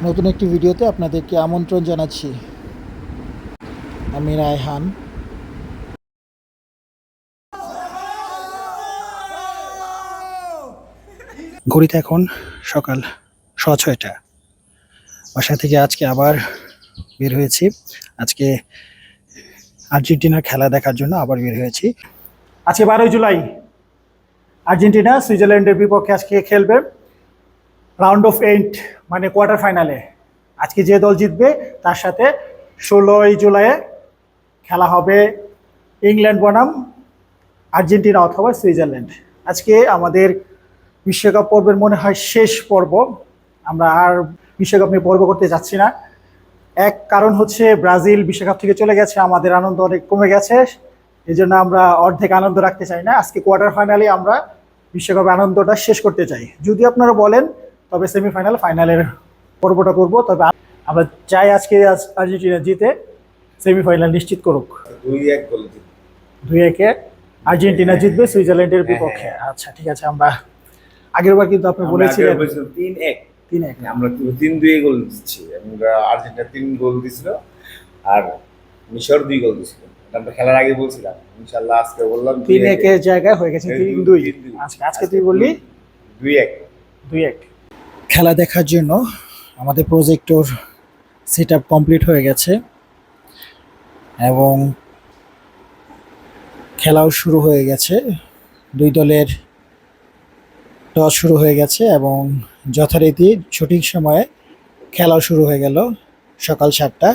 নতুন একটি ভিডিওতে আপনাদেরকে আমন্ত্রণ জানাচ্ছি। আমি রায়হান। ঘড়িতে এখন সকাল 6:30। বাসা থেকে আজকে আবার বের হয়েছি। আজকে আর্জেন্টিনার খেলা দেখার জন্য আবার বের হয়েছি। আজকে 12 জুলাই আর্জেন্টিনা সুইজারল্যান্ডের বিপক্ষে আজকে খেলবে রাউন্ড অফ 8, মানে কোয়ার্টার ফাইনালে। আজকে যে দল জিতবে তার সাথে 16 জুলাই খেলা হবে ইংল্যান্ড বনাম আর্জেন্টিনা অথবা সুইজারল্যান্ড। আজকে আমাদের বিশ্বকাপ পর্বের মনে হয় শেষ পর্ব। আমরা আর বিশ্বকাপ নিয়ে পর্ব করতে যাচ্ছি না। এক কারণ হচ্ছে ব্রাজিল বিশ্বকাপ থেকে চলে গেছে, আমাদের আনন্দ অনেক কমে গেছে। এই জন্য আমরা অর্ধেক আনন্দ রাখতে চাই না। আজকে কোয়ার্টার ফাইনালে আমরা বিশ্বকাপের আনন্দটা শেষ করতে চাই। যদি আপনারা বলেন তবে সেমিফাইনাল ফাইনালের পর্বটা করব। তবে আমরা চাই আজকে আর্জেন্টিনা জিতে সেমিফাইনাল নিশ্চিত করুক। 2-1 আর্জেন্টিনা জিতবে সুইজারল্যান্ডের বিপক্ষে। আচ্ছা ঠিক আছে। আমরা আগেরবার কিন্তু আপনি বলেছিলেন 3-1 3-1। আমরা 3-2 গোল দিচ্ছি। আমরা আর্জেন্টিনা 3 গোল দিছিল আর মিশর 2 গোল দিছিল। আমরা খেলার আগে বলছিলাম ইনশাআল্লাহ আজকে বললাম 3-1 এর জায়গায় হয়ে গেছে 3-2। আজকে তুই বললি 2-1। খেলা দেখার জন্য আমাদের প্রজেক্টর সেটআপ কমপ্লিট হয়ে গেছে এবং খেলাও শুরু হয়ে গেছে। দুই দলের টস শুরু হয়ে গেছে এবং যথারীতি সঠিক সময়ে খেলাও শুরু হয়ে গেল। সকাল 7টা,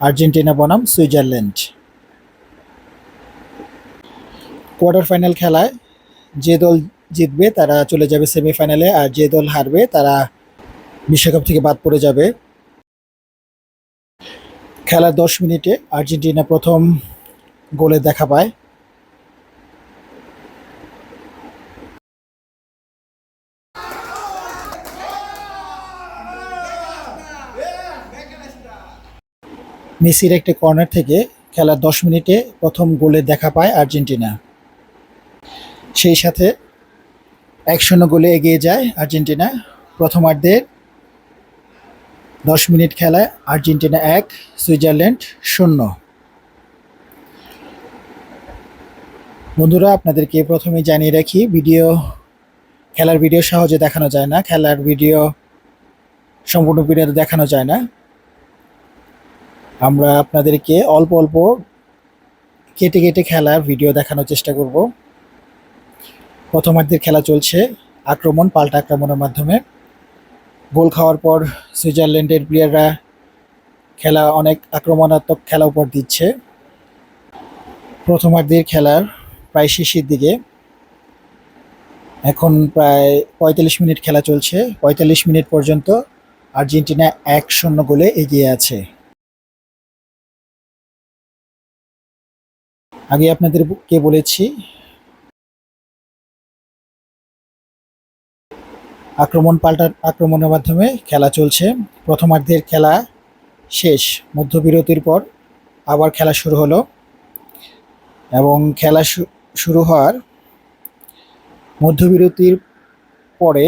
আর্জেন্টিনা বনাম সুইজারল্যান্ড। কোয়ার্টার ফাইনাল খেলায় যে দল জিতবে তারা চলে যাবে সেমিফাইনালে, আর যে দল হারবে তারা বিশ্বকাপ থেকে বাদ পড়ে যাবে। খেলার 10 মিনিটে আর্জেন্টিনা প্রথম গোলের দেখা পায়। মেসির একটা কর্নার থেকে খেলার 10 মিনিটে প্রথম গোলের দেখা পায় আর্জেন্টিনা। সেই সাথে 1-0 গোলে এগিয়ে যায় আর্জেন্টিনা। প্রথমার্ধের 10 মিনিট খেলায় আর্জেন্টিনা 1, সুইজারল্যান্ড 0। বন্ধুরা, আপনাদেরকে প্রথমে জানিয়ে রাখি, খেলার ভিডিও সহজে দেখানো যায় না। খেলার ভিডিও সম্পূর্ণ ভিডিও দেখানো যায় না। আমরা আপনাদেরকে অল্প অল্প কেটে কেটে খেলার ভিডিও দেখানোর চেষ্টা করব। প্রথমার্ধের খেলা চলছে পাল্টা আক্রমণের মাধ্যমে। গোল খাওয়ার পর সুইজারল্যান্ডের প্লেয়াররা খেলা অনেক আক্রমণাত্মক খেলা উপর দিচ্ছে। প্রথমার্ধের খেলার প্রায় শেষের দিকে, এখন প্রায় 45 মিনিট খেলা চলছে। 45 মিনিট পর্যন্ত আর্জেন্টিনা 1-0 গোলে এগিয়ে আছে। আগে আপনাদেরকে বলেছি আক্রমণের মাধ্যমে খেলা চলছে। প্রথমার্ধের খেলা শেষ, মধ্যবিরতির পর আবার খেলা শুরু হলো এবং খেলা শুরু হওয়ার মধ্যবিরতির পরে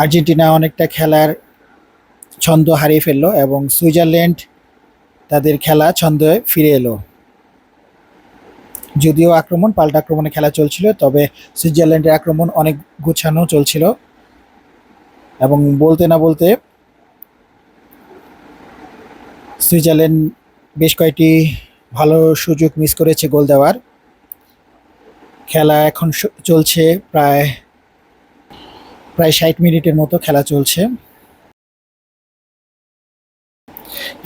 আর্জেন্টিনা অনেকটা খেলার ছন্দ হারিয়ে ফেললো এবং সুইজারল্যান্ড তাদের খেলা ছন্দে ফিরে এলো। যদিও পাল্টা আক্রমণে খেলা চলছিল, তবে সুইজারল্যান্ডের আক্রমণ অনেক গুছানো চলছিল এবং বলতে না বলতে সুইজারল্যান্ড বেশ কয়েকটি ভালো সুযোগ মিস করেছে গোল দেওয়ার। খেলা এখন চলছে প্রায় 60 মিনিটের মতো খেলা চলছে।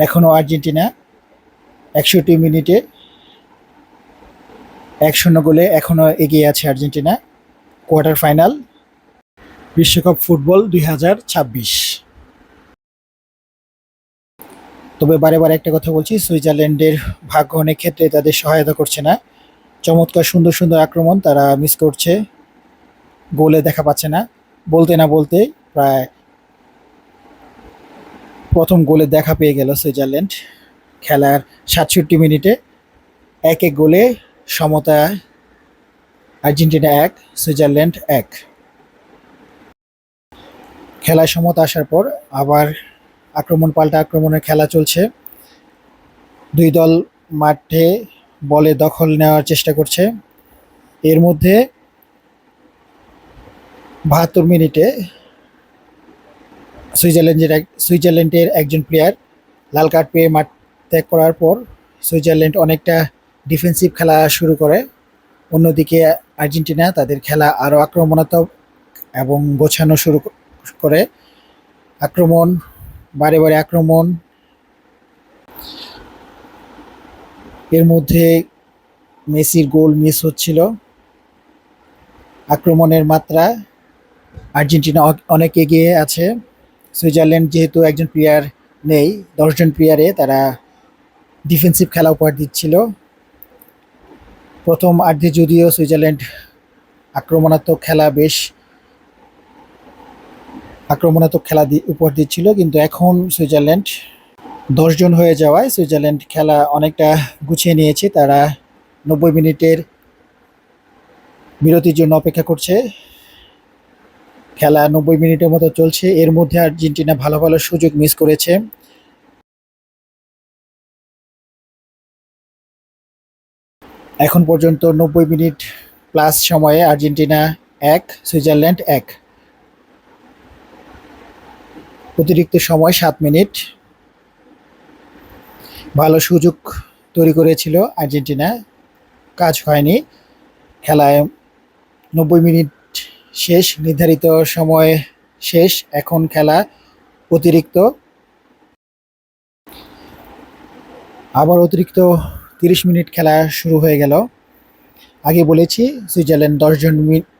এখনো আর্জেন্টিনা 61 মিনিটে 1-0 গোলে এখনো এগিয়ে আছে আর্জেন্টিনা। কোয়ার্টার ফাইনাল বিশ্বকাপ ফুটবল 2026। তবে বারে বারে একটা কথা বলছি, সুইজারল্যান্ডের ভাগ্য অনেক ক্ষেত্রে তাদের সহায়তা করছে না। চমৎকার সুন্দর সুন্দর আক্রমণ তারা মিস করছে, গোলে দেখা পাচ্ছে না। বলতে না বলতে প্রায় প্রথম গোলে দেখা পেয়ে গেল সুইজারল্যান্ড। খেলার 67 মিনিটে 1-1 গোলে সমতা, আর্জেন্টিনা 1, সুইজারল্যান্ড 1। খেলায় সমতা আসার পর আবার আক্রমণ পাল্টা আক্রমণের খেলা চলছে। দুই দল মাঠে বলে দখল নেওয়ার চেষ্টা করছে। এর মধ্যে ৭২ মিনিটে সুইজারল্যান্ডের একজন প্লেয়ার লাল কার্ড পেয়ে মাঠ ত্যাগ করার পর সুইজারল্যান্ড অনেকটা ডিফেন্সিভ খেলা শুরু করে। অন্যদিকে আর্জেন্টিনা তাদের খেলা আরও আক্রমণাত্মক এবং গোছানো শুরু করে। আক্রমণ, বারে বারে আক্রমণ। এর মধ্যে মেসির গোল মিস হচ্ছিল। আক্রমণের মাত্রা আর্জেন্টিনা অনেক এগিয়ে আছে। সুইজারল্যান্ড যেহেতু একজন প্লেয়ার নেই, 10জন প্লেয়ারে তারা ডিফেন্সিভ খেলা উপহার দিচ্ছিল। প্রথম অর্ধে যদিও সুইজারল্যান্ড আক্রমণাত্মক খেলা উপহার দিচ্ছিল, কিন্তু এখন সুইজারল্যান্ড 10জন হয়ে যাওয়ায় সুইজারল্যান্ড খেলা অনেকটা গুছিয়ে নিয়েছে। তারা 90 মিনিটের বিরতির জন্য অপেক্ষা করছে। খেলা 90 মিনিটের মতো চলছে। এর মধ্যে আর্জেন্টিনা ভালো ভালো সুযোগ মিস করেছে। এখন পর্যন্ত 90 মিনিট প্লাস সময়ে আর্জেন্টিনা 1, সুইজারল্যান্ড 1। অতিরিক্ত সময় 7 মিনিট। ভালো সুযোগ তৈরি করেছিল আর্জেন্টিনা, কাজ হয়নি। খেলায় 90 মিনিট শেষ, নির্ধারিত সময় শেষ। এখন খেলা অতিরিক্ত, আবার অতিরিক্ত 30 মিনিট খেলা শুরু হয়ে গেল। আগে বলেছি সুইজারল্যান্ড 10জন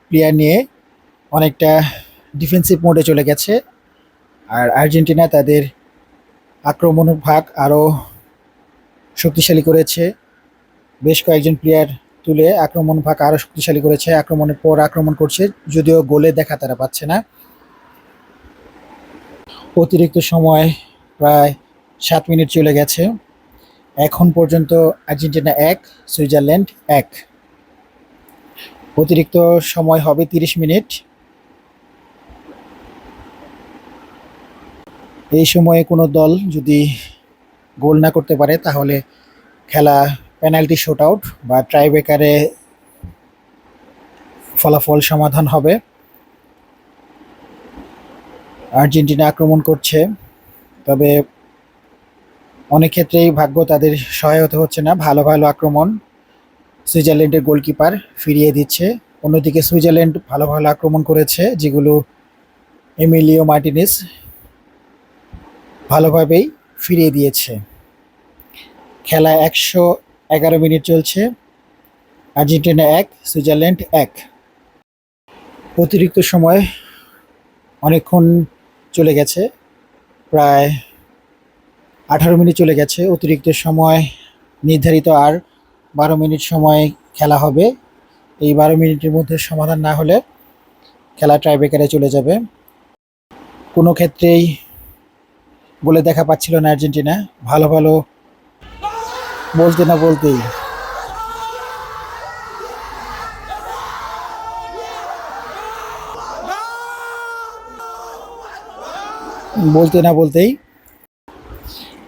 প্লেয়ার নিয়ে অনেকটা ডিফেন্সিভ মোডে চলে গেছে, আর আর্জেন্টিনা তাদের আক্রমণ ভাগ আরও শক্তিশালী করেছে। বেশ কয়েকজন প্লেয়ার তুলে আক্রমণ ভাগ আরও শক্তিশালী করেছে। আক্রমণের পর আক্রমণ করছে, যদিও গোলে দেখা তারা পাচ্ছে না। অতিরিক্ত সময় প্রায় 7 মিনিট চলে গেছে। এখন পর্যন্ত আর্জেন্টিনা 1, সুইজারল্যান্ড 1। অতিরিক্ত সময় হবে 30 মিনিট। এই সময়ে কোনো দল যদি গোল না করতে পারে তাহলে খেলা পেনাল্টি শুট আউট বা ট্রাইব্রেকারে ফলাফল সমাধান হবে। আর্জেন্টিনা আক্রমণ করছে, তবে অনেক ক্ষেত্রেই ভাগ্য তাদের সহায়তা হচ্ছে না। ভালো ভালো আক্রমণ সুইজারল্যান্ডের গোলকিপার ফিরিয়ে দিচ্ছে। অন্যদিকে সুইজারল্যান্ড ভালো ভালো আক্রমণ করেছে, যেগুলো এমিলিও মার্টিনেজ ভালোভাবেই ফিরিয়ে দিয়েছে। খেলা 111 মিনিট চলছে। Argentina 1, Switzerland 1। অতিরিক্ত সময় অনেকক্ষণ চলে গেছে, প্রায় 18 মিনিট চলে গেছে। অতিরিক্ত সময় নির্ধারিত আর 12 মিনিট সময় খেলা হবে। এই 12 মিনিটের মধ্যে সমাধান না হলে খেলা ট্রাইব্রেকারে চলে যাবে। কোনো ক্ষেত্রেই বলে দেখা পাচ্ছিল না আর্জেন্টিনা। ভালো ভালো বলতে না বলতেই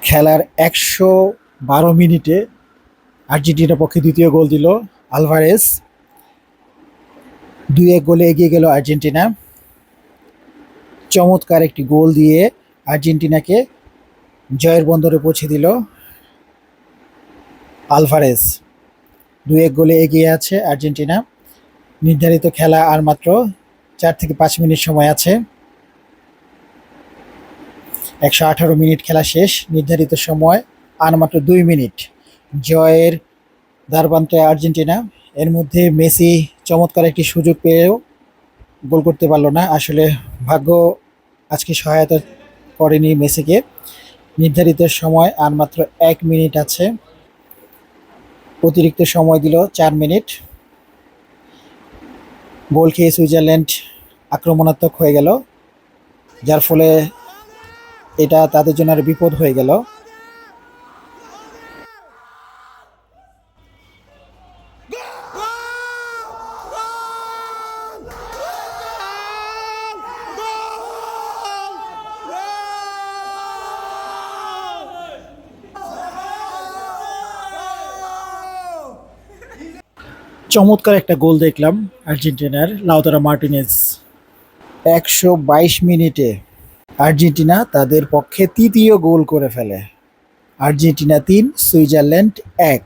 খেলার 112 মিনিটে আর্জেন্টিনার পক্ষে দ্বিতীয় গোল দিল আলভারেজ। 2-1 গোলে এগিয়ে গেল আর্জেন্টিনা। চমৎকার একটি গোল দিয়ে আর্জেন্টিনাকে জয়ের বন্দরে পৌঁছে দিল আলভারেজ। 2-1 গোলে এগিয়ে আছে আর্জেন্টিনা। নির্ধারিত খেলা আর মাত্র 4 থেকে 5 মিনিট সময় আছে। 118 মিনিট খেলা শেষ, নির্ধারিত সময় আর মাত্র 2 মিনিট। জয়ের দ্বারপ্রান্তে আর্জেন্টিনা। এর মধ্যে মেসি চমৎকার একটি সুযোগ পেয়েও গোল করতে পারল না। আসলে ভাগ্য আজকে সহায়তা করেনি মেসিকে। নির্ধারিত সময় আর মাত্র 1 মিনিট আছে। অতিরিক্ত সময় দিল 4 মিনিট। গোল খেয়ে সুইজারল্যান্ড আক্রমণাত্মক হয়ে গেল, যার ফলে এটা তাদের জন্য আর বিপদ হয়ে গেল। চমৎকার একটা গোল দেখলাম আর্জেন্টিনার লাউতারো মার্টিনেজ। 122 মিনিটে আর্জেন্টিনা তাদের পক্ষে তৃতীয় গোল করে ফেলে। Argentina 3, Switzerland 1।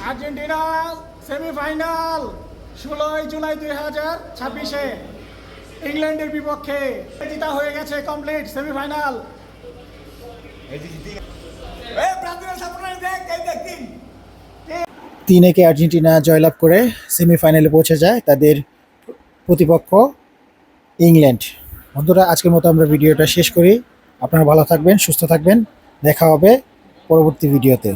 Argentina semifinal 16 July 2026-এ ইংল্যান্ডের বিপক্ষে জেতা হয়ে গেছে, কমপ্লিট সেমিফাইনাল। তিন একে আর্জেন্টিনা জয়লাভ করে সেমিফাইনালে পৌঁছে যায় তাদের প্রতিপক্ষ ইংল্যান্ড। বন্ধুরা, আজকের মতো আমরা ভিডিওটা শেষ করি। আপনারা ভালো থাকবেন, সুস্থ থাকবেন, দেখা হবে পরবর্তী ভিডিওতে।